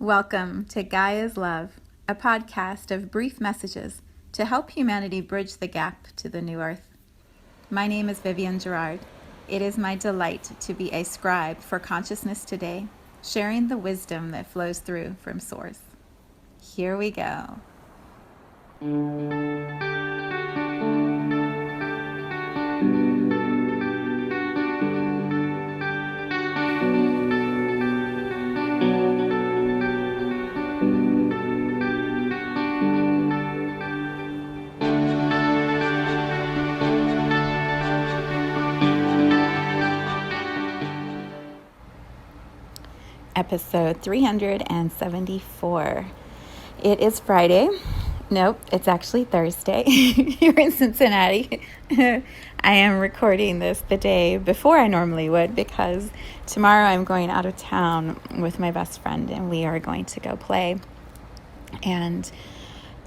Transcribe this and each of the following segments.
Welcome to Gaia's Love, a podcast of brief messages to help humanity bridge the gap to the new earth. My name is Vivienne Gerard. It is my delight to be a scribe for consciousness today, sharing the wisdom that flows through from Source. Here we go. Episode 374. It is Friday. Nope, it's actually Thursday here in Cincinnati. I am recording this the day before I normally would because tomorrow I'm going out of town with my best friend and we are going to go play and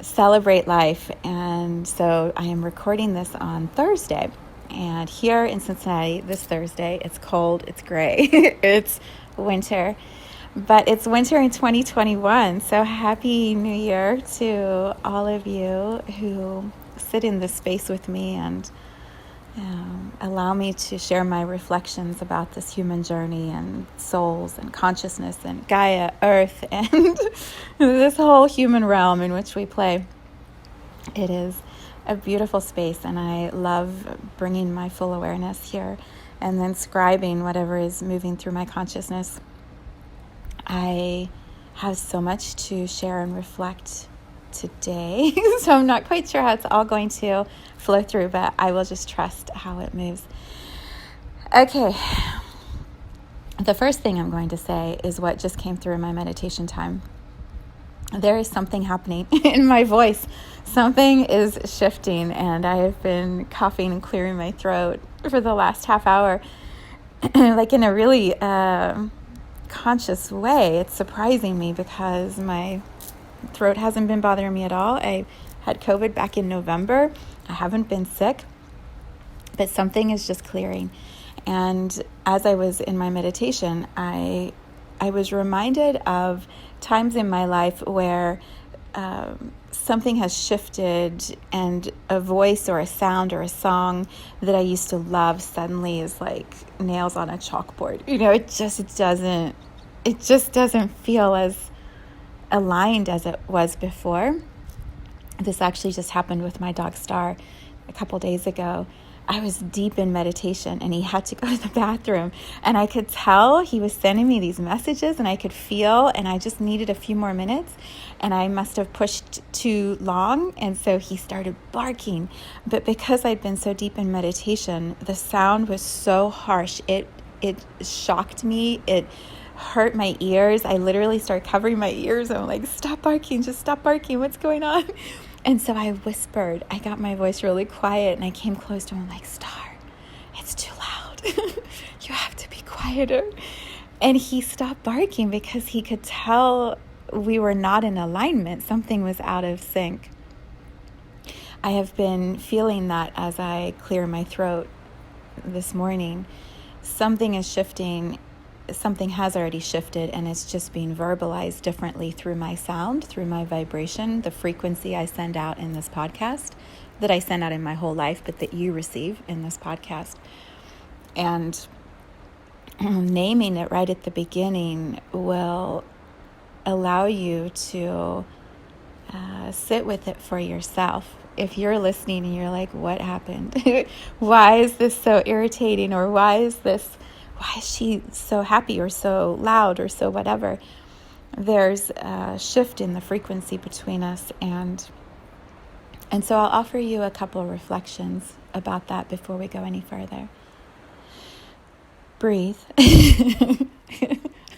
celebrate life. And so I am recording this on Thursday. And here in Cincinnati this Thursday, it's cold, it's gray, it's winter. But it's winter in 2021, so happy New Year to all of you who sit in this space with me and allow me to share my reflections about this human journey and souls and consciousness and Gaia, Earth, and this whole human realm in which we play. It is a beautiful space, and I love bringing my full awareness here and then scribing whatever is moving through my consciousness. I have so much to share and reflect today, so I'm not quite sure how it's all going to flow through, but I will just trust how it moves. Okay, the first thing I'm going to say is what just came through in my meditation time. There is something happening in my voice. Something is shifting, and I have been coughing and clearing my throat for the last half hour, like in a really conscious way. It's surprising me because my throat hasn't been bothering me at all. I had COVID back in November. I haven't been sick, but something is just clearing. And as I was in my meditation, I was reminded of times in my life where something has shifted and a voice or a sound or a song that I used to love suddenly is like nails on a chalkboard. It just doesn't feel as aligned as it was before. This actually just happened with my dog Star a couple days ago. I was deep in meditation and he had to go to the bathroom, and I could tell he was sending me these messages and I could feel, and I just needed a few more minutes, and I must have pushed too long, and so he started barking. But because I'd been so deep in meditation, the sound was so harsh, it shocked me, it hurt my ears. I literally started covering my ears. I'm like, stop barking, just stop barking, what's going on? And so I whispered, I got my voice really quiet, and I came close to him. I'm like, Star, it's too loud. You have to be quieter. And he stopped barking because he could tell we were not in alignment. Something was out of sync. I have been feeling that as I clear my throat this morning. Something is shifting. Something has already shifted, and it's just being verbalized differently through my sound, through my vibration, the frequency I send out in this podcast, that I send out in my whole life, but that you receive in this podcast. And naming it right at the beginning will allow you to sit with it for yourself. If you're listening and you're like, what happened? Why is this so irritating? Or why is she so happy or so loud or so whatever? There's a shift in the frequency between us, and so I'll offer you a couple of reflections about that before we go any further. Breathe.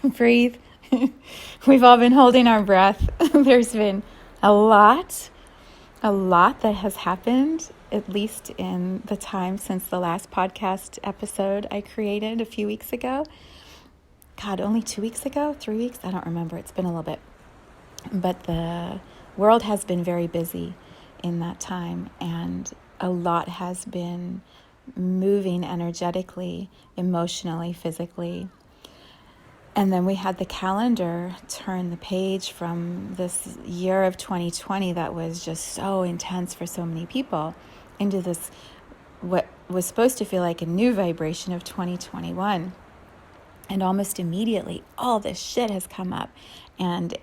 Breathe. We've all been holding our breath. There's been a lot that has happened, at least in the time since the last podcast episode I created a few weeks ago. God, only 2 weeks ago? 3 weeks? I don't remember. It's been a little bit. But the world has been very busy in that time, and a lot has been moving energetically, emotionally, physically. And then we had the calendar turn the page from this year of 2020 that was just so intense for so many people into this, what was supposed to feel like a new vibration of 2021. And almost immediately, all this shit has come up. And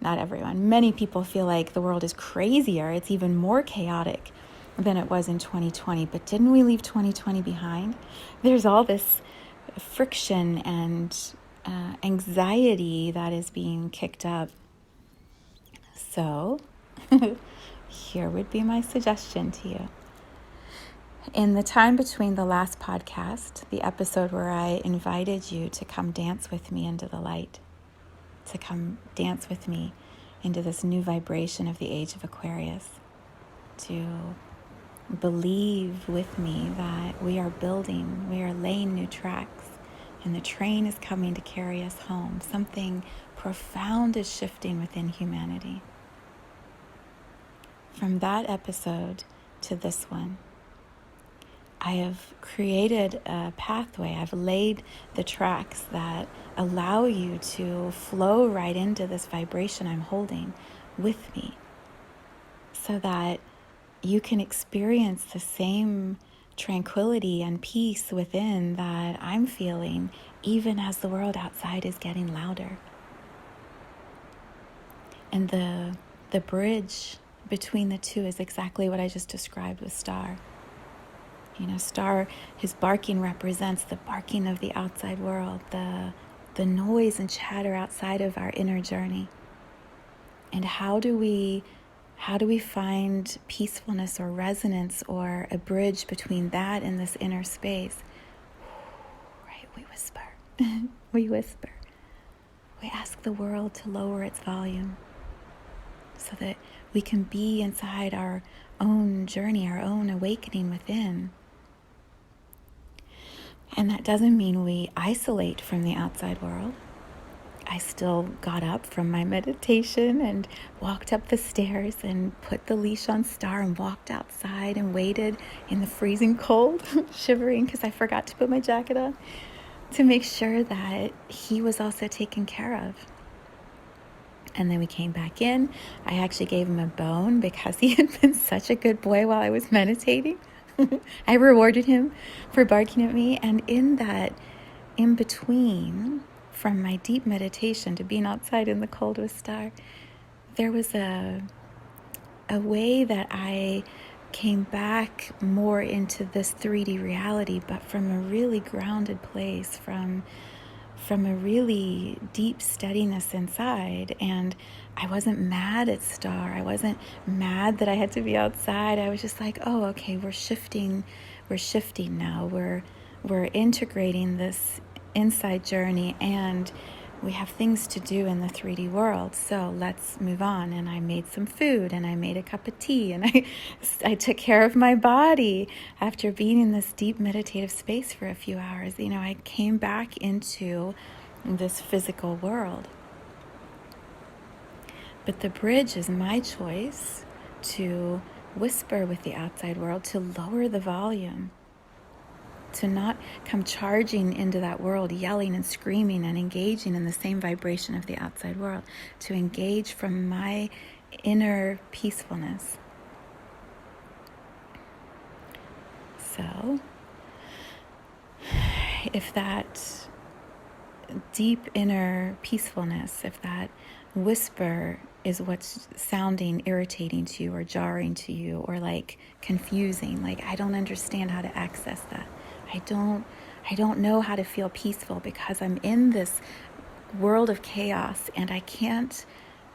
not everyone, many people feel like the world is crazier. It's even more chaotic than it was in 2020. But didn't we leave 2020 behind? There's all this friction and anxiety that is being kicked up. So here would be my suggestion to you. In the time between the last podcast, the episode where I invited you to come dance with me into the light, to come dance with me into this new vibration of the age of Aquarius, to believe with me that we are laying new tracks, and the train is coming to carry us home. Something profound is shifting within humanity. From that episode to this one, I have created a pathway. I've laid the tracks that allow you to flow right into this vibration I'm holding with me, so that you can experience the same tranquility and peace within that I'm feeling, even as the world outside is getting louder. And the bridge between the two is exactly what I just described with Star. Star, his barking represents the barking of the outside world, the noise and chatter outside of our inner journey. And how do we find peacefulness or resonance or a bridge between that and this inner space? Right, we whisper. We whisper. We ask the world to lower its volume so that we can be inside our own journey, our own awakening within. And that doesn't mean we isolate from the outside world. I still got up from my meditation and walked up the stairs and put the leash on Star and walked outside and waited in the freezing cold, shivering because I forgot to put my jacket on, to make sure that he was also taken care of. And then we came back in. I actually gave him a bone because he had been such a good boy while I was meditating. I rewarded him for barking at me. And in that, in between, from my deep meditation to being outside in the cold with Star, there was a way that I came back more into this 3D reality, but from a really grounded place, from a really deep steadiness inside. And I wasn't mad at Star. I wasn't mad that I had to be outside. I was just like, oh, okay, we're shifting now. We're integrating this inside journey, and we have things to do in the 3D world, so let's move on. And I made some food, and I made a cup of tea, and I took care of my body after being in this deep meditative space for a few hours. I came back into this physical world. But the bridge is my choice to whisper with the outside world, to lower the volume, to not come charging into that world, yelling and screaming and engaging in the same vibration of the outside world, to engage from my inner peacefulness. So, if that deep inner peacefulness, if that whisper is what's sounding irritating to you or jarring to you or like confusing, like I don't understand how to access that. I don't know how to feel peaceful because I'm in this world of chaos and I can't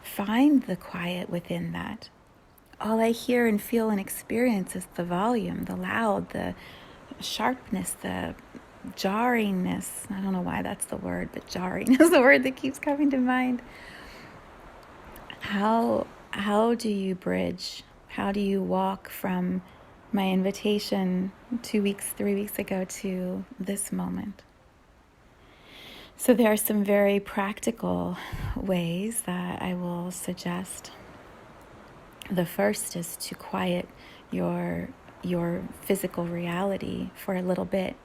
find the quiet within that. All I hear and feel and experience is the volume, the loud, the sharpness, the jarringness. I don't know why that's the word, but jarring is the word that keeps coming to mind. How do you bridge? How do you walk from my invitation 2 weeks, 3 weeks ago to this moment? So there are some very practical ways that I will suggest. The first is to quiet your physical reality for a little bit.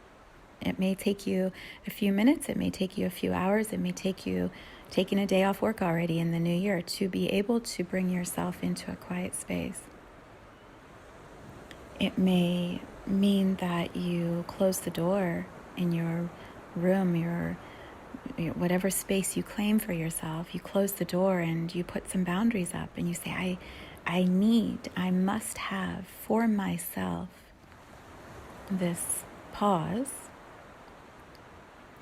It may take you a few minutes, it may take you a few hours, it may take you taking a day off work already in the new year to be able to bring yourself into a quiet space. It may mean that you close the door in your room, your whatever space you claim for yourself. You close the door and you put some boundaries up and you say, I must have for myself this pause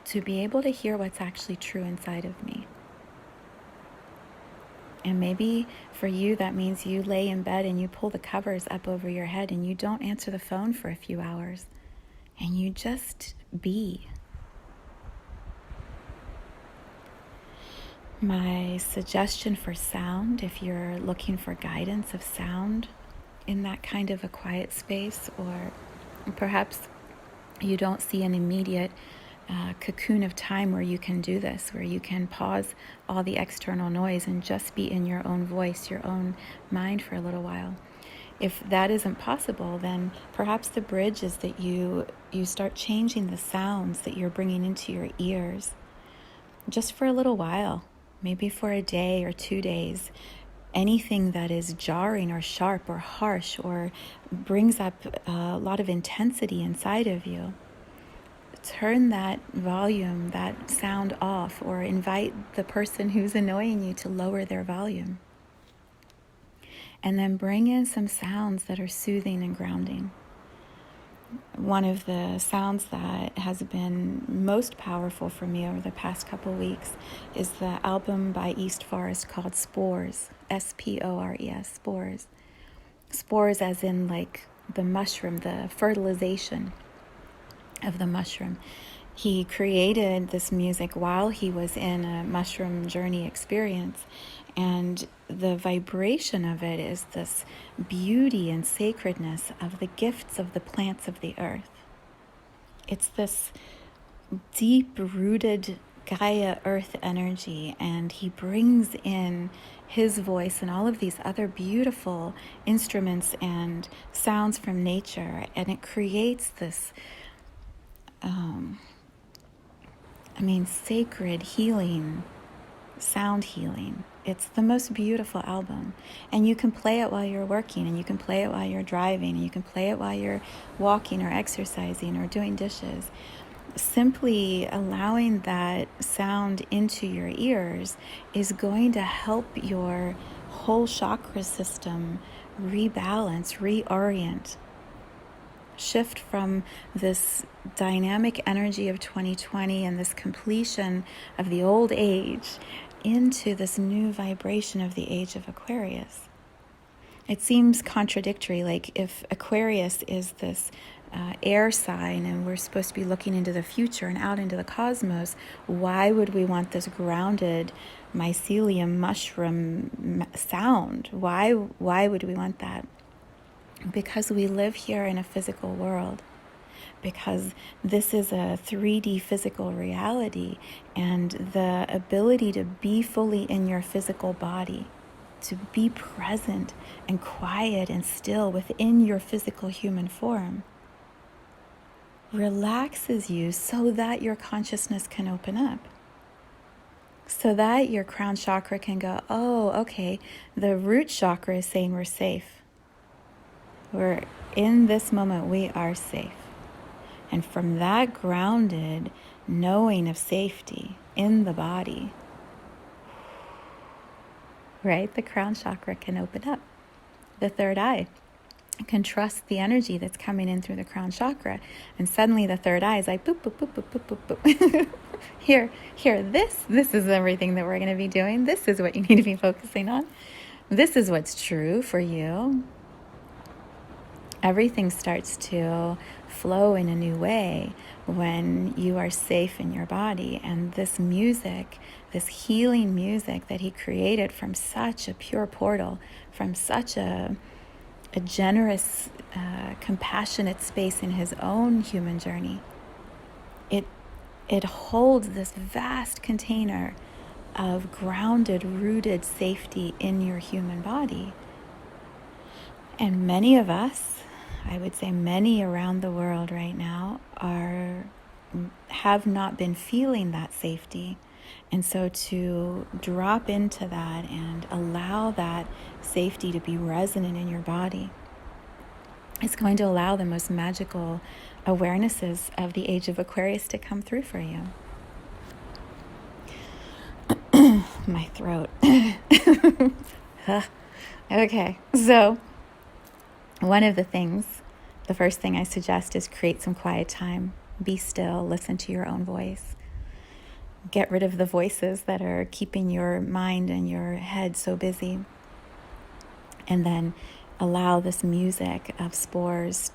to be able to hear what's actually true inside of me. And maybe for you, that means you lay in bed and you pull the covers up over your head and you don't answer the phone for a few hours and you just be. My suggestion for sound, if you're looking for guidance of sound in that kind of a quiet space, or perhaps you don't see an immediate cocoon of time where you can do this, where you can pause all the external noise and just be in your own voice, your own mind for a little while. If that isn't possible, then perhaps the bridge is that you start changing the sounds that you're bringing into your ears just for a little while, maybe for a day or 2 days. Anything that is jarring or sharp or harsh or brings up a lot of intensity inside of you, turn that volume, that sound off, or invite the person who's annoying you to lower their volume. And then bring in some sounds that are soothing and grounding. One of the sounds that has been most powerful for me over the past couple weeks is the album by East Forest called Spores, S-P-O-R-E-S, Spores. Spores as in like the mushroom, the fertilization of the mushroom. He created this music while he was in a mushroom journey experience, and the vibration of it is this beauty and sacredness of the gifts of the plants of the earth. It's this deep-rooted Gaia earth energy, and he brings in his voice and all of these other beautiful instruments and sounds from nature, and it creates this sacred healing, sound healing. It's the most beautiful album. And you can play it while you're working, and you can play it while you're driving, and you can play it while you're walking or exercising or doing dishes. Simply allowing that sound into your ears is going to help your whole chakra system rebalance, reorient. Shift from this dynamic energy of 2020 and this completion of the old age into this new vibration of the age of Aquarius. It seems contradictory, like if Aquarius is this air sign and we're supposed to be looking into the future and out into the cosmos, why would we want this grounded mycelium mushroom sound? Why would we want that? Because we live here in a physical world, because this is a 3D physical reality, and the ability to be fully in your physical body, to be present and quiet and still within your physical human form, relaxes you so that your consciousness can open up, so that your crown chakra can go, oh, okay, the root chakra is saying we're safe. We're in this moment, we are safe. And from that grounded knowing of safety in the body, right, the crown chakra can open up. The third eye can trust the energy that's coming in through the crown chakra. And suddenly the third eye is like, boop, boop, boop, boop, boop, boop, boop. Here, this is everything that we're going to be doing. This is what you need to be focusing on. This is what's true for you. Everything starts to flow in a new way when you are safe in your body. And this music, this healing music that he created from such a pure portal, from such a generous, compassionate space in his own human journey, it holds this vast container of grounded, rooted safety in your human body. And many of us, I would say many around the world right now, are have not been feeling that safety. And so to drop into that and allow that safety to be resonant in your body, it's going to allow the most magical awarenesses of the age of Aquarius to come through for you. My throat. Okay, so one of the first thing I suggest is create some quiet time. Be still, listen to your own voice. Get rid of the voices that are keeping your mind and your head so busy. And then allow this music of spores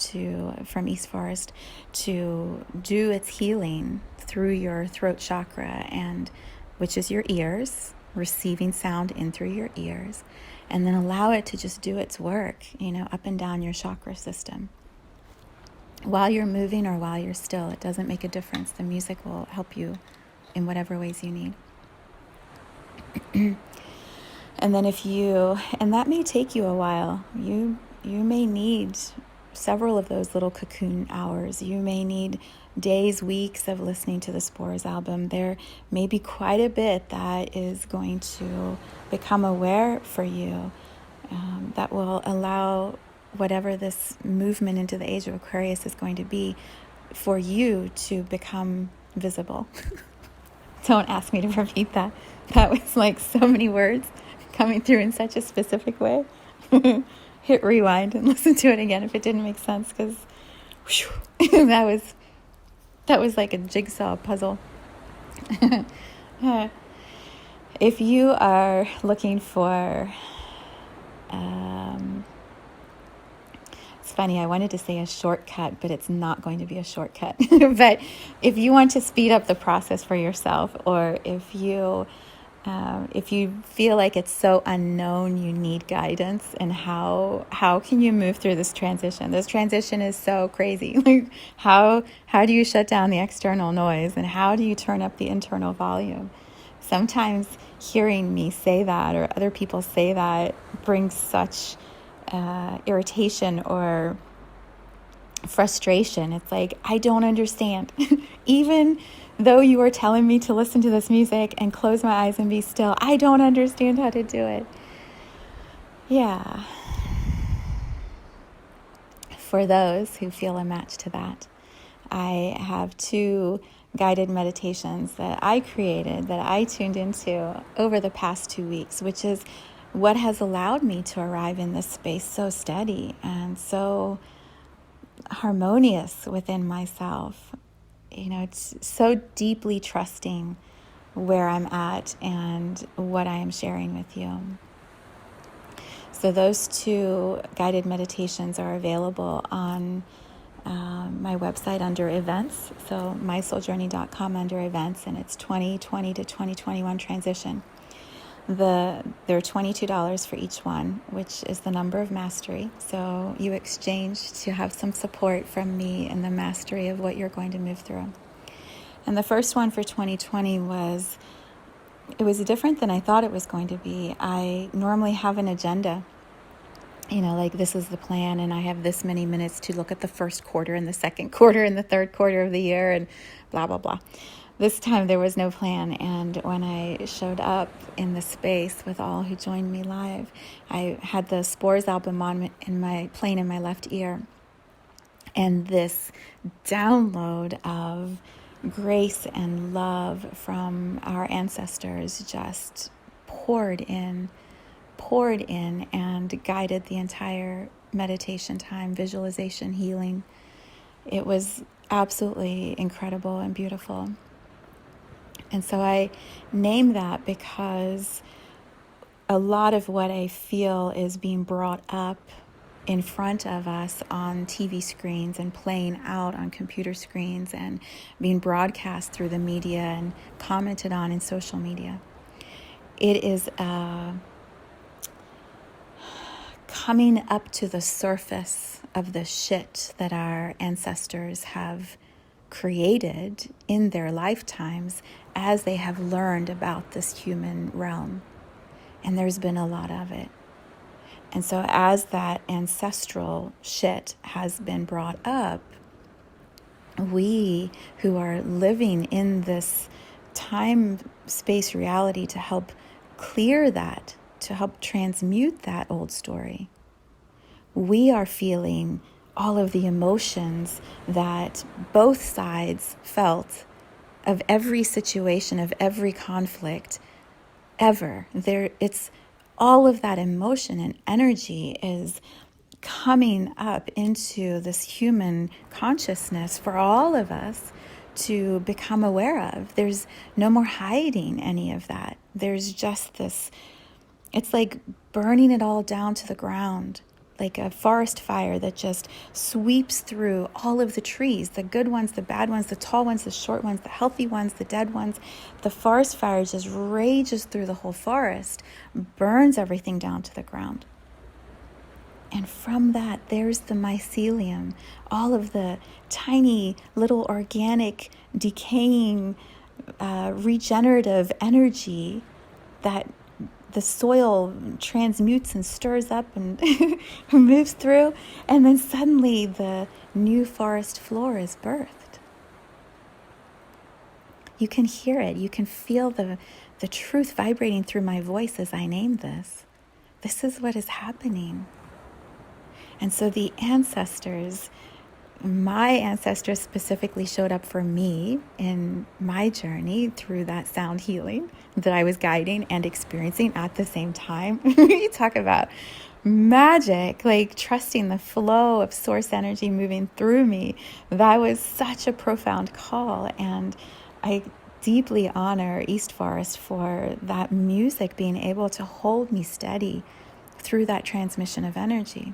from East Forest to do its healing through your throat chakra, and which is your ears, receiving sound in through your ears, and then allow it to just do its work, up and down your chakra system. While you're moving or while you're still, it doesn't make a difference. The music will help you in whatever ways you need. And then and that may take you a while. You may need several of those little cocoon hours. You may need days, weeks of listening to the Spores album. There may be quite a bit that is going to become aware for you, that will allow whatever this movement into the age of Aquarius is going to be for you to become visible. Don't ask me to repeat that. That was like so many words coming through in such a specific way. Hit rewind and listen to it again if it didn't make sense, because that was like a jigsaw puzzle. If you are looking for it's funny, I wanted to say a shortcut, but it's not going to be a shortcut. But if you want to speed up the process for yourself, or if you feel like it's so unknown, you need guidance, and how can you move through this transition? This transition is so crazy. Like how do you shut down the external noise, and how do you turn up the internal volume? Sometimes hearing me say that or other people say that brings such irritation or frustration. It's like, I don't understand. Even though you are telling me to listen to this music and close my eyes and be still, I don't understand how to do it. Yeah. For those who feel a match to that, I have 2 guided meditations that I created, that I tuned into over the past 2 weeks, which is what has allowed me to arrive in this space so steady and so harmonious within myself. It's so deeply trusting where I'm at and what I am sharing with you. So those 2 guided meditations are available on my website under events. So mysouljourney.com under events, and it's 2020 to 2021 transition. They're $22 for each one, which is the number of mastery. So you exchange to have some support from me in the mastery of what you're going to move through. And the first one for 2020 was different than I thought it was going to be. I normally have an agenda, like this is the plan, and I have this many minutes to look at the first quarter and the second quarter and the third quarter of the year and blah, blah, blah. This time there was no plan, and when I showed up in the space with all who joined me live, I had the Spores album on playing in my left ear, and this download of grace and love from our ancestors just poured in and guided the entire meditation time, visualization, healing. It was absolutely incredible and beautiful. And so I name that because a lot of what I feel is being brought up in front of us on TV screens and playing out on computer screens and being broadcast through the media and commented on in social media. It is coming up to the surface of the shit that our ancestors have created in their lifetimes as they have learned about this human realm. And there's been a lot of it. And so as that ancestral shit has been brought up, we who are living in this time-space reality to help clear that, to help transmute that old story, we are feeling all of the emotions that both sides felt of every situation, of every conflict ever. It's all of that emotion and energy is coming up into this human consciousness for all of us to become aware of. There's no more hiding any of that. There's just this, it's like burning it all down to the ground, like a forest fire that just sweeps through all of the trees, the good ones, the bad ones, the tall ones, the short ones, the healthy ones, the dead ones. The forest fire just rages through the whole forest, burns everything down to the ground. And from that, there's the mycelium, all of the tiny little organic, decaying, regenerative energy that the soil transmutes and stirs up and moves through. And then suddenly the new forest floor is birthed. You can hear it. You can feel the truth vibrating through my voice as I name this. This is what is happening. And so the ancestors, my ancestors specifically showed up for me in my journey through that sound healing that I was guiding and experiencing at the same time. You talk about magic, like trusting the flow of source energy moving through me. That was such a profound call. And I deeply honor East Forest for that music being able to hold me steady through that transmission of energy.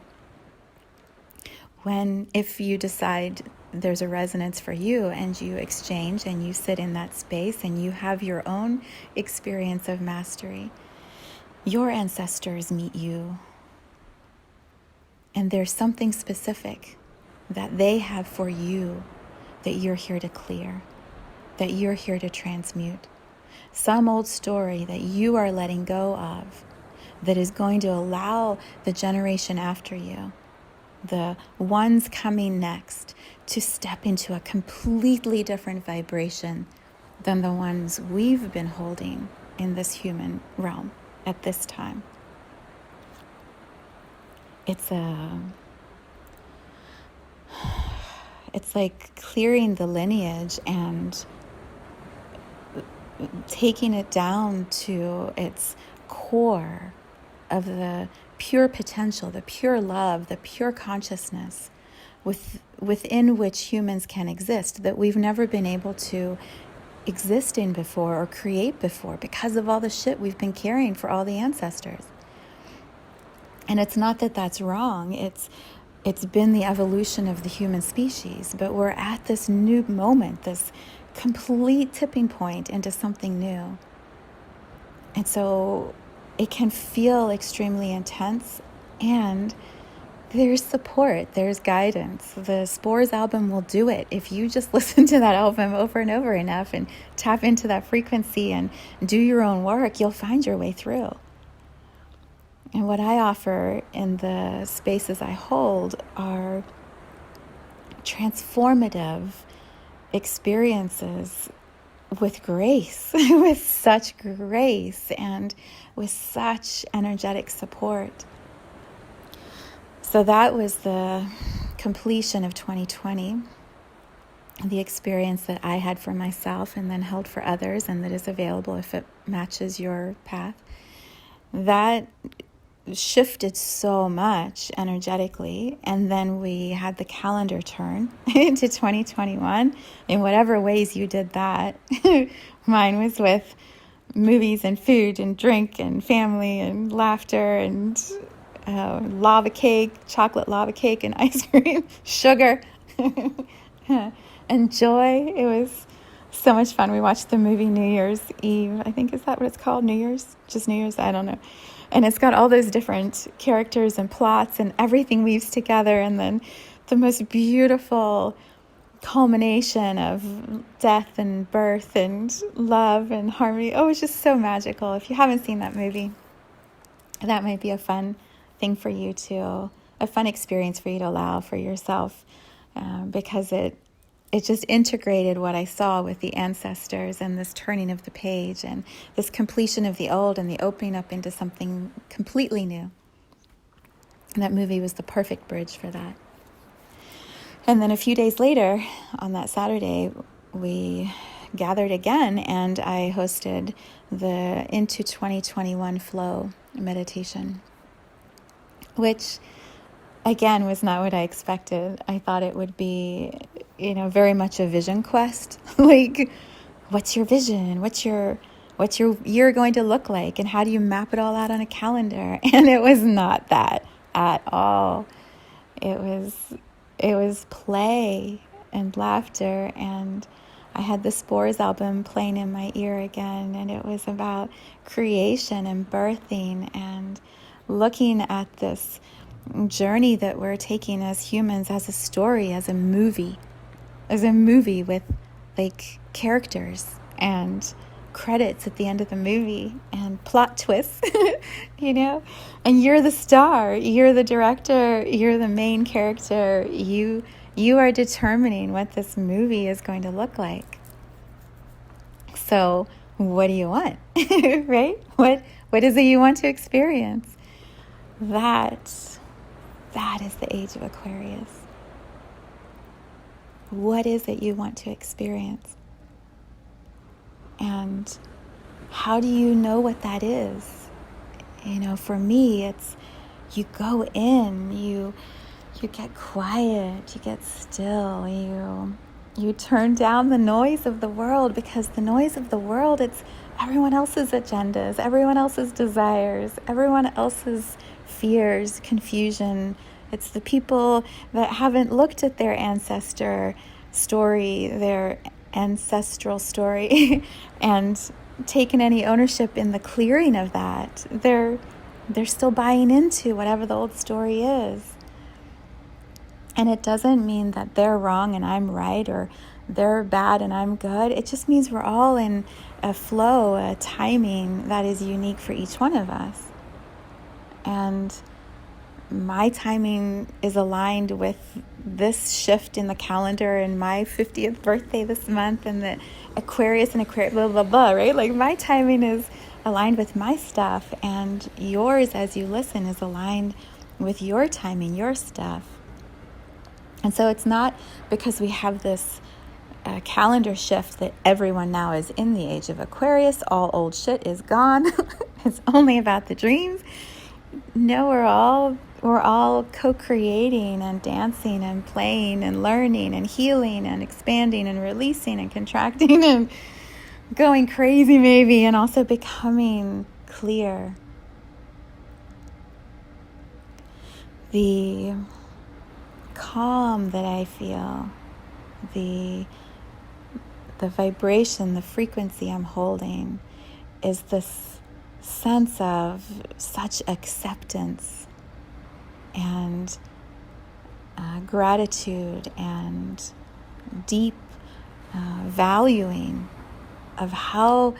If you decide there's a resonance for you and you exchange and you sit in that space and you have your own experience of mastery, your ancestors meet you. And there's something specific that they have for you that you're here to clear, that you're here to transmute. Some old story that you are letting go of that is going to allow the generation after you, the ones coming next, to step into a completely different vibration than the ones we've been holding in this human realm at this time. It's like clearing the lineage and taking it down to its core of the pure potential, the pure love, the pure consciousness within which humans can exist, that we've never been able to exist in before or create before because of all the shit we've been carrying for all the ancestors. And it's not that that's wrong. It's been the evolution of the human species, but we're at this new moment, this complete tipping point into something new. And so it can feel extremely intense, and there's support, there's guidance. The Spores album will do it. If you just listen to that album over and over enough and tap into that frequency and do your own work, you'll find your way through. And what I offer in the spaces I hold are transformative experiences with grace, with such grace and with such energetic support. So that was the completion of 2020, the experience that I had for myself and then held for others, and that is available if it matches your path. That shifted so much energetically, and then we had the calendar turn into 2021 in whatever ways you did that. Mine was with movies and food and drink and family and laughter and lava cake, chocolate lava cake and ice cream, sugar and joy. It was so much fun. We watched the movie New Year's Eve. I think, is that what it's called? New Year's? Just New Year's? I don't know. And it's got all those different characters and plots and everything weaves together. And then the most beautiful culmination of death and birth and love and harmony. Oh, it's just so magical. If you haven't seen that movie, that might be a fun thing for you to, a fun experience for you to allow for yourself, because it it just integrated what I saw with the ancestors and this turning of the page and this completion of the old and the opening up into something completely new. And that movie was the perfect bridge for that. And then a few days later, on that Saturday, we gathered again, and I hosted the Into 2021 Flow meditation, which again was not what I expected. I thought it would be, very much a vision quest. Like, what's your vision? What's your year going to look like? And how do you map it all out on a calendar? And it was not that at all. It was play and laughter, and I had the Spores album playing in my ear again, and it was about creation and birthing and looking at this journey that we're taking as humans as a story, as a movie with like characters and credits at the end of the movie and plot twists, and you're the star, you're the director, you're the main character. You are determining what this movie is going to look like. So what do you want? Right? What is it you want to experience? That is the age of Aquarius. What is it you want to experience? And how do you know what that is? For me, it's you go in, you get quiet, you get still, you turn down the noise of the world, because the noise of the world, it's everyone else's agendas, everyone else's desires, everyone else's fears, confusion. It's the people that haven't looked at their ancestor story, their ancestral story, and taken any ownership in the clearing of that. They're still buying into whatever the old story is. And it doesn't mean that they're wrong and I'm right, or they're bad and I'm good. It just means we're all in a flow, a timing that is unique for each one of us. And my timing is aligned with this shift in the calendar and my 50th birthday this month and the Aquarius and Aquarius, blah, blah, blah, right? Like, my timing is aligned with my stuff, and yours as you listen is aligned with your timing, your stuff. And so it's not because we have this calendar shift that everyone now is in the age of Aquarius, all old shit is gone. It's only about the dreams. No, we're all co-creating and dancing and playing and learning and healing and expanding and releasing and contracting and going crazy maybe, and also becoming clear. The calm that I feel, the vibration, the frequency I'm holding is this sense of such acceptance and gratitude and deep valuing of how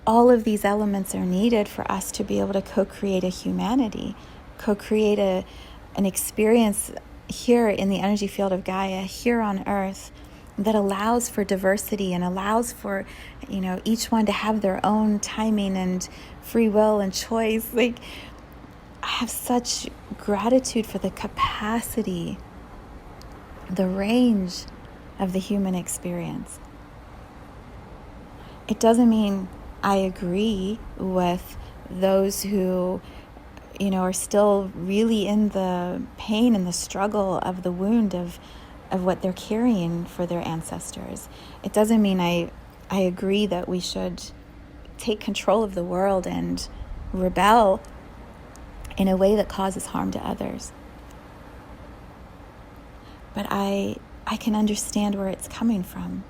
all of these elements are needed for us to be able to co-create a humanity, co-create an experience here in the energy field of Gaia, here on Earth, that allows for diversity and allows for, each one to have their own timing and free will and choice. Like, I have such gratitude for the capacity, the range of the human experience. It doesn't mean I agree with those who, are still really in the pain and the struggle of the wound of what they're carrying for their ancestors. It doesn't mean I agree that we should take control of the world and rebel in a way that causes harm to others. But I can understand where it's coming from.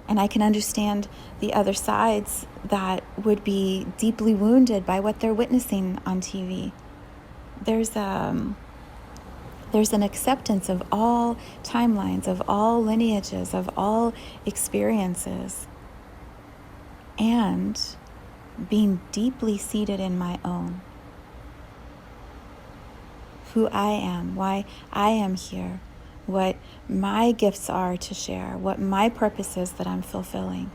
And I can understand the other sides that would be deeply wounded by what they're witnessing on TV. There's an acceptance of all timelines, of all lineages, of all experiences, and being deeply seated in my own. Who I am, why I am here, what my gifts are to share, what my purpose is that I'm fulfilling,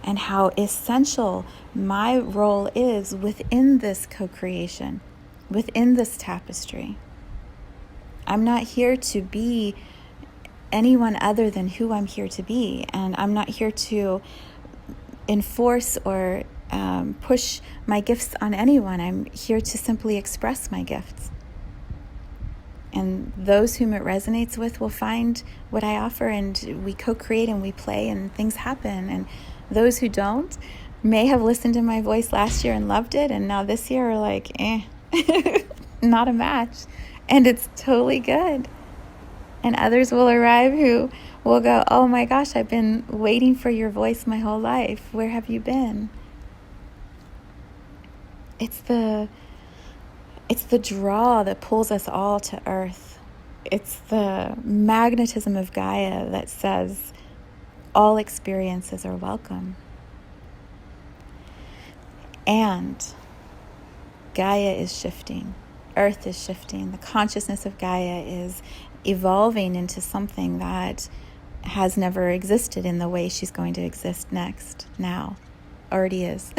and how essential my role is within this co-creation, within this tapestry. I'm not here to be anyone other than who I'm here to be, and I'm not here to enforce or push my gifts on anyone. I'm here to simply express my gifts. And those whom it resonates with will find what I offer, and we co-create and we play and things happen. And those who don't may have listened to my voice last year and loved it, and now this year are like, not a match. And it's totally good. And others will arrive who will go, oh my gosh, I've been waiting for your voice my whole life. Where have you been? It's the draw that pulls us all to earth. It's the magnetism of Gaia that says all experiences are welcome. And Gaia is shifting. Earth is shifting. The consciousness of Gaia is evolving into something that has never existed in the way she's going to exist now. Already is.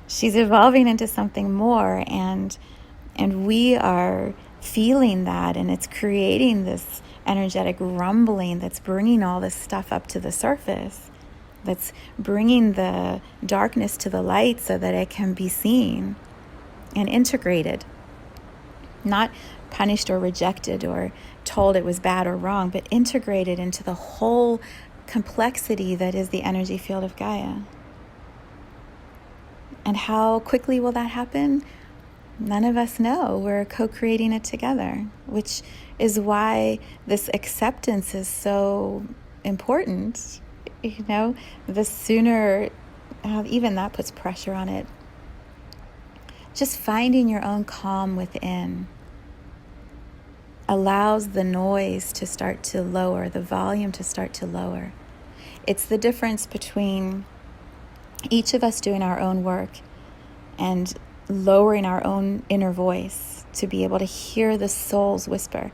She's evolving into something more, and we are feeling that, and it's creating this energetic rumbling that's bringing all this stuff up to the surface, that's bringing the darkness to the light so that it can be seen and integrated, not punished or rejected or told it was bad or wrong, but integrated into the whole complexity that is the energy field of Gaia. And how quickly will that happen? None of us know. We're co-creating it together, which is why this acceptance is so important. The sooner, even that puts pressure on it. Just finding your own calm within allows the noise to start to lower, the volume to start to lower. It's the difference between each of us doing our own work and lowering our own inner voice to be able to hear the soul's whisper.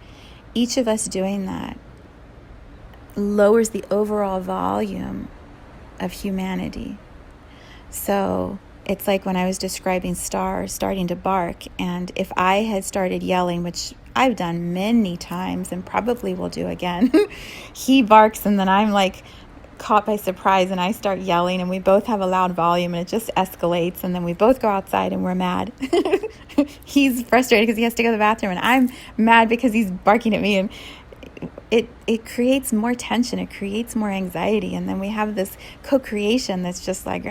Each of us doing that lowers the overall volume of humanity. So it's like when I was describing Star starting to bark, and if I had started yelling, which I've done many times and probably will do again, he barks and then I'm like caught by surprise and I start yelling, and we both have a loud volume and it just escalates, and then we both go outside and we're mad. He's frustrated because he has to go to the bathroom, and I'm mad because he's barking at me, and it creates more tension, it creates more anxiety, and then we have this co-creation that's just like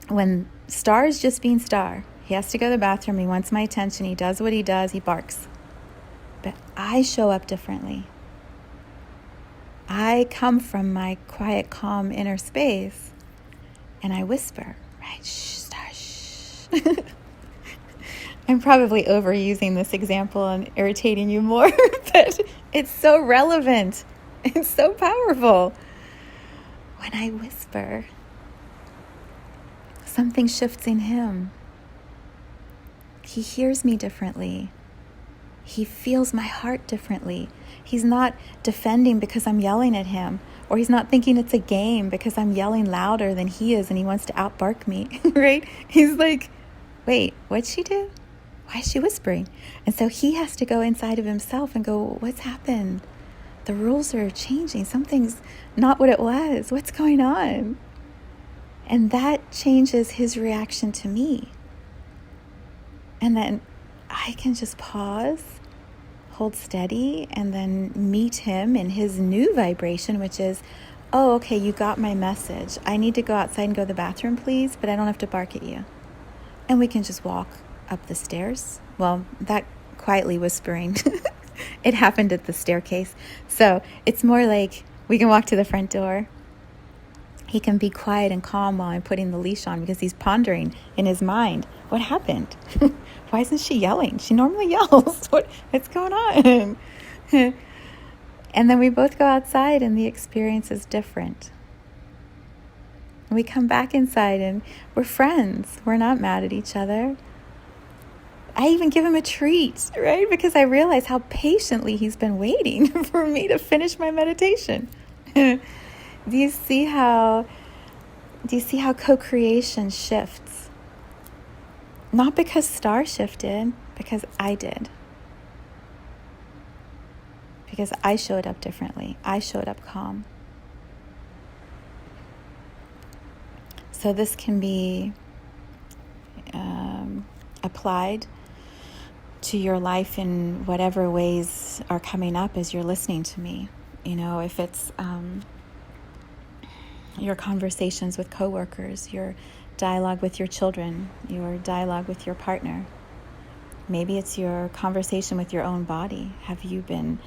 when Star is just being Star, he has to go to the bathroom, he wants my attention, he does what he does, he barks. But I show up differently. I come from my quiet, calm inner space, and I whisper, right? Shh, Star, shh. I'm probably overusing this example and irritating you more, but it's so relevant. It's so powerful. When I whisper, something shifts in him. He hears me differently. He feels my heart differently. He's not defending because I'm yelling at him, or he's not thinking it's a game because I'm yelling louder than he is and he wants to outbark me, right? He's like, wait, what'd she do? Why is she whispering? And so he has to go inside of himself and go, what's happened? The rules are changing. Something's not what it was. What's going on? And that changes his reaction to me. And then I can just pause, hold steady, and then meet him in his new vibration, which is, oh, okay, you got my message. I need to go outside and go to the bathroom, please, but I don't have to bark at you. And we can just walk up the stairs. Well, that quietly whispering, it happened at the staircase. So it's more like we can walk to the front door. He can be quiet and calm while I'm putting the leash on, because he's pondering in his mind, what happened? Why isn't she yelling? She normally yells. What's going on? And then we both go outside and the experience is different. We come back inside and we're friends. We're not mad at each other. I even give him a treat, right? Because I realize how patiently he's been waiting for me to finish my meditation. Do you see how co-creation shifts? Not because Star shifted, because I did. Because I showed up differently. I showed up calm. So this can be applied to your life in whatever ways are coming up as you're listening to me. If it's your conversations with coworkers, your dialogue with your children, your dialogue with your partner. Maybe it's your conversation with your own body. Have you been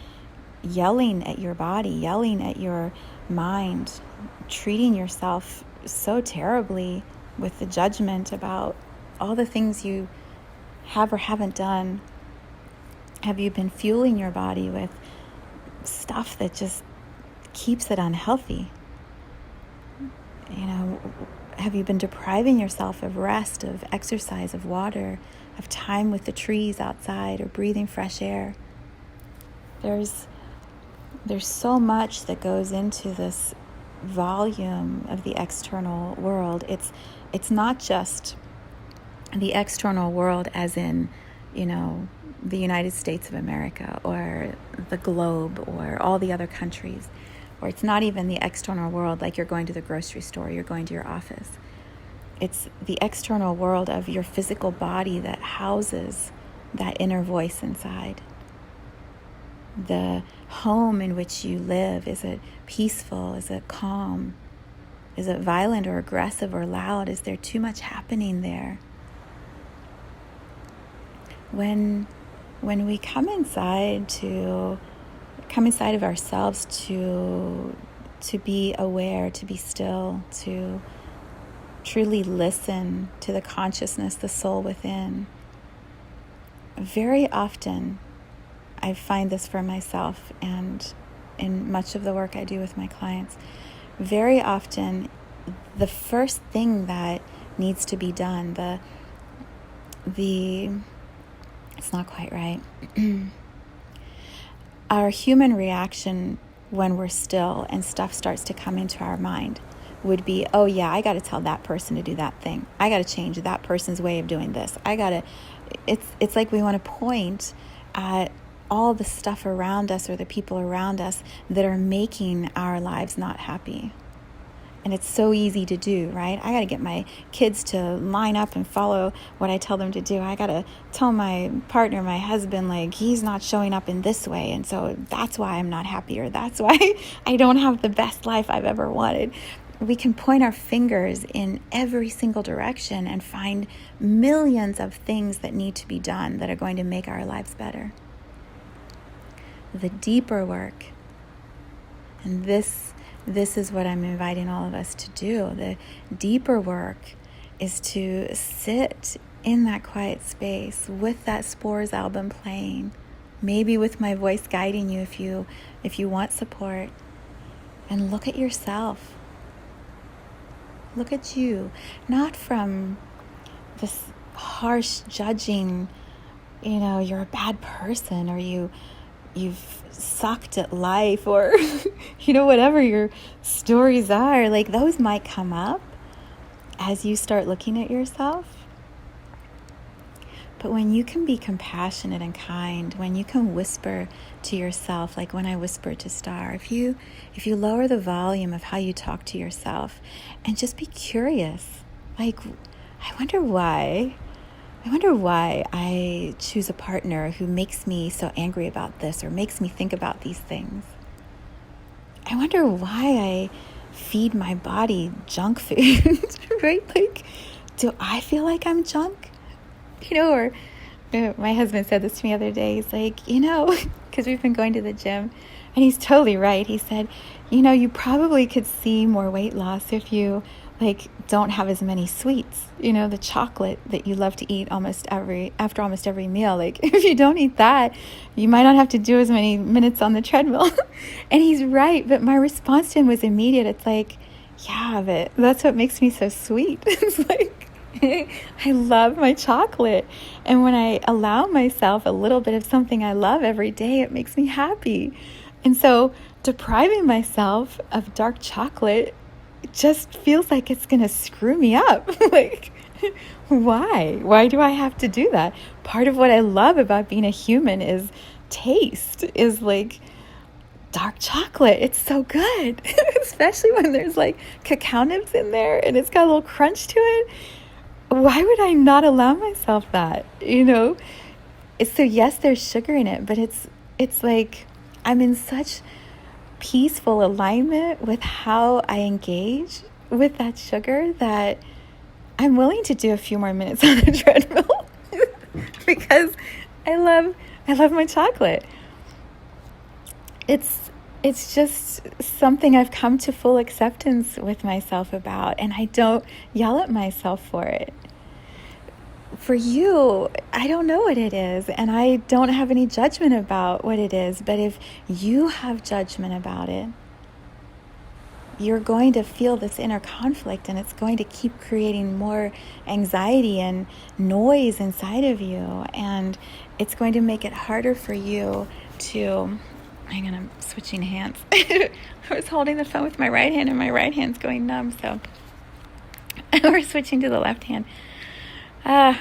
yelling at your body, yelling at your mind, treating yourself so terribly with the judgment about all the things you have or haven't done? Have you been fueling your body with stuff that just keeps it unhealthy? Have you been depriving yourself of rest, of exercise, of water, of time with the trees outside, or breathing fresh air? There's so much that goes into this volume of the external world. It's not just the external world as in, the United States of America or the globe or all the other countries. Or it's not even the external world like you're going to the grocery store, you're going to your office. It's the external world of your physical body that houses that inner voice inside. The home in which you live, is it peaceful? Is it calm? Is it violent or aggressive or loud? Is there too much happening there? When we come inside of ourselves to be aware, to be still, to truly listen to the consciousness, the soul within. Very often, I find this for myself and in much of the work I do with my clients, very often the first thing that needs to be done, it's not quite right. Our human reaction when we're still and stuff starts to come into our mind would be, oh yeah, I got to tell that person to do that thing. I got to change that person's way of doing this. It's like we want to point at all the stuff around us or the people around us that are making our lives not happy. And it's so easy to do, right? I got to get my kids to line up and follow what I tell them to do. I got to tell my partner, my husband, like, he's not showing up in this way. And so that's why I'm not happy, or that's why I don't have the best life I've ever wanted. We can point our fingers in every single direction and find millions of things that need to be done that are going to make our lives better. The deeper work, and this is what I'm inviting all of us to do. The deeper work is to sit in that quiet space with that Spores album playing, maybe with my voice guiding you if you want support, and look at yourself. Look at you, not from this harsh judging, you're a bad person, or you've sucked at life, or whatever your stories are. Like, those might come up as you start looking at yourself. But when you can be compassionate and kind, when you can whisper to yourself, like when I whispered to Star, if you lower the volume of how you talk to yourself and just be curious, like, I wonder why I choose a partner who makes me so angry about this or makes me think about these things. I wonder why I feed my body junk food, right? Like, do I feel like I'm junk? Or my husband said this to me the other day. He's like, because we've been going to the gym, and he's totally right. He said, you probably could see more weight loss if you don't have as many sweets, the chocolate that you love to eat after almost every meal. Like, if you don't eat that, you might not have to do as many minutes on the treadmill. And he's right. But my response to him was immediate. It's like, yeah, but that's what makes me so sweet. It's like, I love my chocolate. And when I allow myself a little bit of something I love every day, it makes me happy. And so depriving myself of dark chocolate just feels like it's going to screw me up. Like, why? Why do I have to do that? Part of what I love about being a human is taste, is like dark chocolate. It's so good, especially when there's like cacao nibs in there and it's got a little crunch to it. Why would I not allow myself that? So yes, there's sugar in it, but it's like I'm in such peaceful alignment with how I engage with that sugar that I'm willing to do a few more minutes on the treadmill because I love my chocolate. It's just something I've come to full acceptance with myself about, and I don't yell at myself for it. For you, I don't know what it is, and I don't have any judgment about what it is, but if you have judgment about it, you're going to feel this inner conflict, and it's going to keep creating more anxiety and noise inside of you, and it's going to make it harder for you to... Hang on, I'm switching hands. I was holding the phone with my right hand, and my right hand's going numb, so we're switching to the left hand.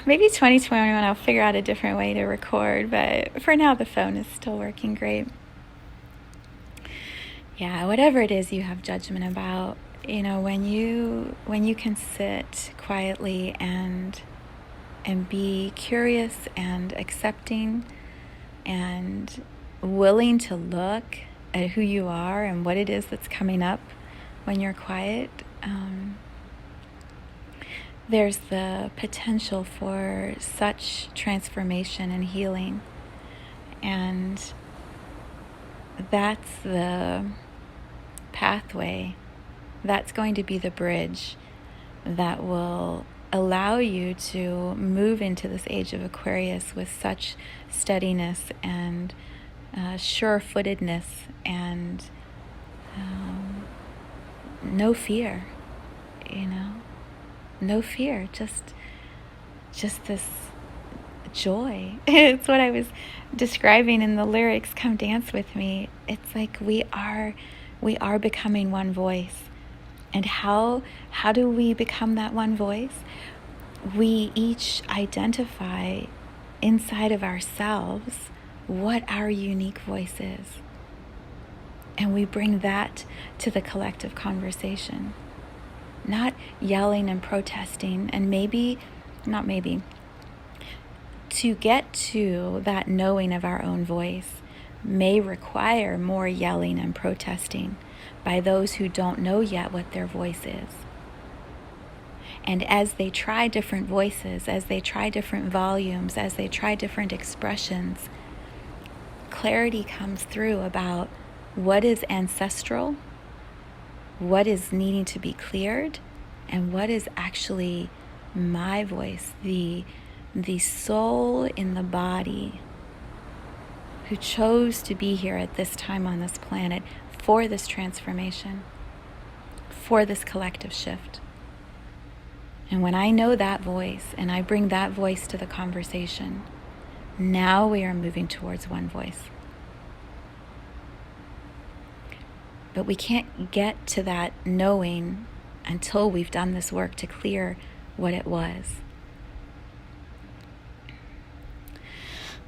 Maybe 2021 I'll figure out a different way to record, but for now the phone is still working great. Yeah, whatever it is you have judgment about, when you can sit quietly and be curious and accepting and willing to look at who you are and what it is that's coming up when you're quiet, there's the potential for such transformation and healing. And that's the pathway. That's going to be the bridge that will allow you to move into this age of Aquarius with such steadiness and sure-footedness and no fear, no fear, just this joy. It's what I was describing in the lyrics, "Come dance with me." It's like we are becoming one voice. And how do we become that one voice? We each identify inside of ourselves what our unique voice is. And we bring that to the collective conversation. Not yelling and protesting, and to get to that knowing of our own voice may require more yelling and protesting by those who don't know yet what their voice is. And as they try different voices, as they try different volumes, as they try different expressions, clarity comes through about what is ancestral, what is needing to be cleared, and what is actually my voice, the soul in the body who chose to be here at this time on this planet for this transformation, for this collective shift. And when I know that voice and I bring that voice to the conversation, now we are moving towards one voice. But we can't get to that knowing until we've done this work to clear what it was.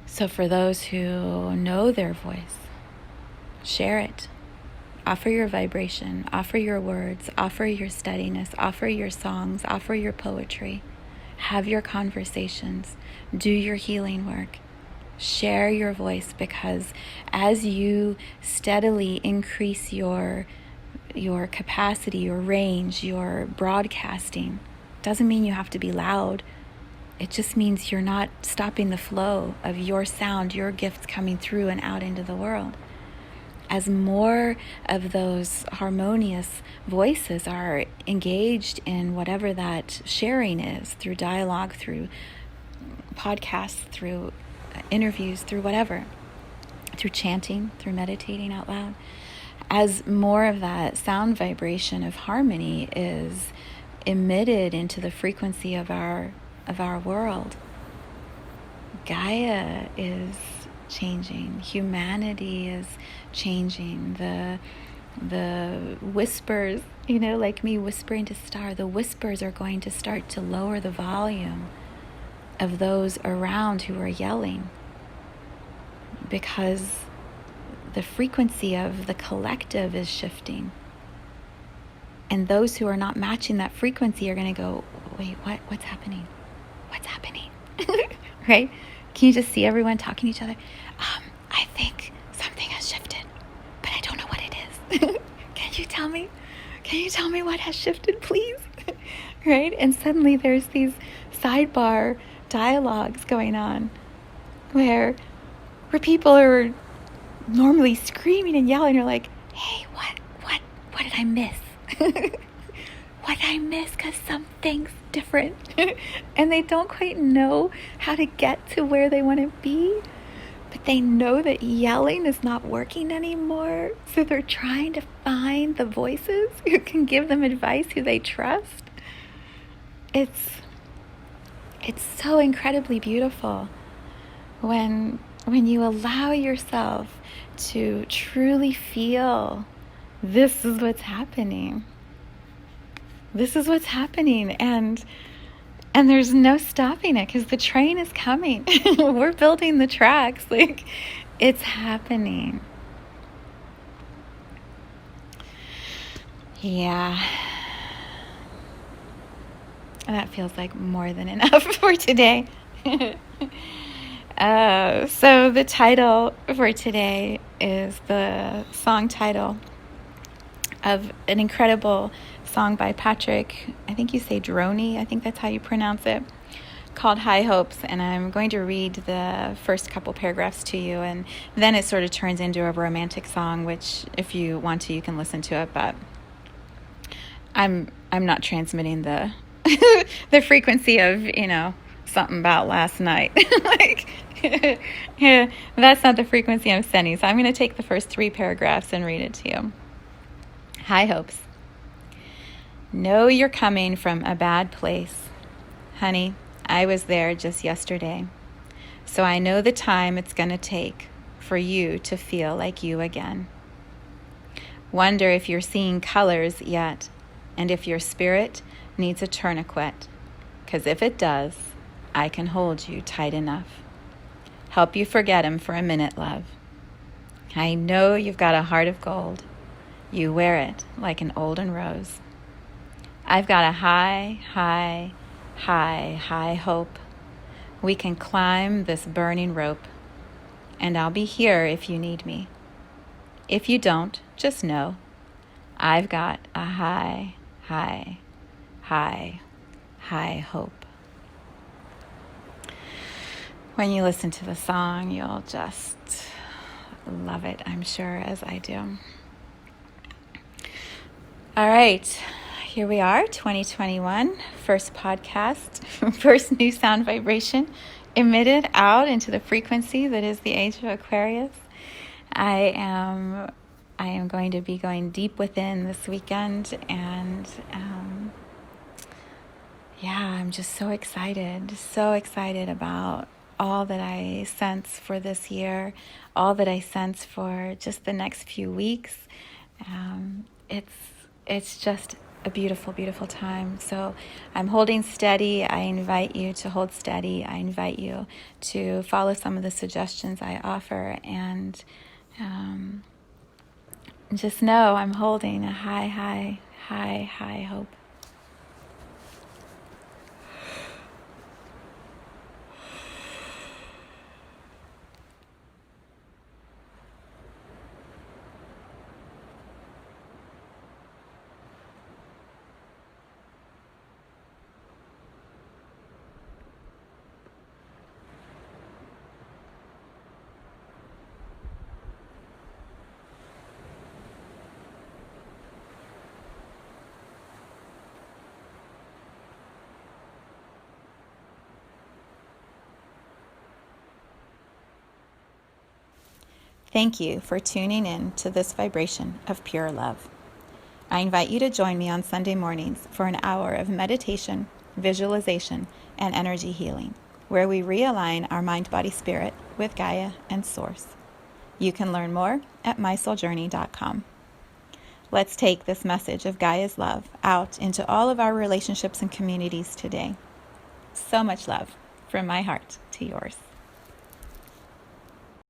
So for those who know their voice, share it. Offer your vibration, offer your words, offer your steadiness, offer your songs, offer your poetry. Have your conversations, do your healing work. Share your voice, because as you steadily increase your capacity, your range, your broadcasting, doesn't mean you have to be loud. It just means you're not stopping the flow of your sound, your gifts coming through and out into the world. As more of those harmonious voices are engaged in whatever that sharing is, through dialogue, through podcasts, through interviews, through whatever, through chanting, through meditating out loud, as more of that sound vibration of harmony is emitted into the frequency of our world. Gaia is changing. Humanity is changing. The whispers, like me whispering to star, the whispers are going to start to lower the volume of those around who are yelling, because the frequency of the collective is shifting. And those who are not matching that frequency are going to go, wait, what's happening? What's happening? Right? Can you just see everyone talking to each other? I think something has shifted, but I don't know what it is. Can you tell me? Can you tell me what has shifted, please? Right? And suddenly there's these sidebar dialogues going on where people are normally screaming and yelling. You're like, hey, what did I miss? What did I miss? Because something's different. And they don't quite know how to get to where they want to be, but they know that yelling is not working anymore. So they're trying to find the voices who can give them advice, who they trust. It's so incredibly beautiful when you allow yourself to truly feel, this is what's happening. This is what's happening, and there's no stopping it, because the train is coming. We're building the tracks. Like, it's happening. Yeah. That feels like more than enough for today. So the title for today is the song title of an incredible song by Patrick, I think you say Droney, I think that's how you pronounce it, called High Hopes. And I'm going to read the first couple paragraphs to you, and then it sort of turns into a romantic song, which if you want to, you can listen to it, but I'm not transmitting the the frequency of, something about last night. Like, yeah, that's not the frequency I'm sending. So I'm going to take the first 3 paragraphs and read it to you. High hopes. Know you're coming from a bad place. Honey, I was there just yesterday. So I know the time it's going to take for you to feel like you again. Wonder if you're seeing colors yet, and if your spirit needs a tourniquet. 'Cause if it does, I can hold you tight enough. Help you forget him for a minute, love. I know you've got a heart of gold. You wear it like an olden rose. I've got a high, high, high, high hope. We can climb this burning rope, and I'll be here if you need me. If you don't, just know I've got a high, high, high, high hope. When you listen to the song, you'll just love it, I'm sure, as I do. All right, here we are, 2021, first podcast, first new sound vibration emitted out into the frequency that is the age of Aquarius. I am going to be going deep within this weekend, and I'm just so excited about all that I sense for this year, all that I sense for just the next few weeks. It's just a beautiful, beautiful time. So I'm holding steady. I invite you to hold steady. I invite you to follow some of the suggestions I offer, and just know I'm holding a high, high, high, high hope. Thank you for tuning in to this vibration of pure love. I invite you to join me on Sunday mornings for an hour of meditation, visualization, and energy healing, where we realign our mind, body, spirit with Gaia and Source. You can learn more at mysouljourney.com. Let's take this message of Gaia's love out into all of our relationships and communities today. So much love from my heart to yours.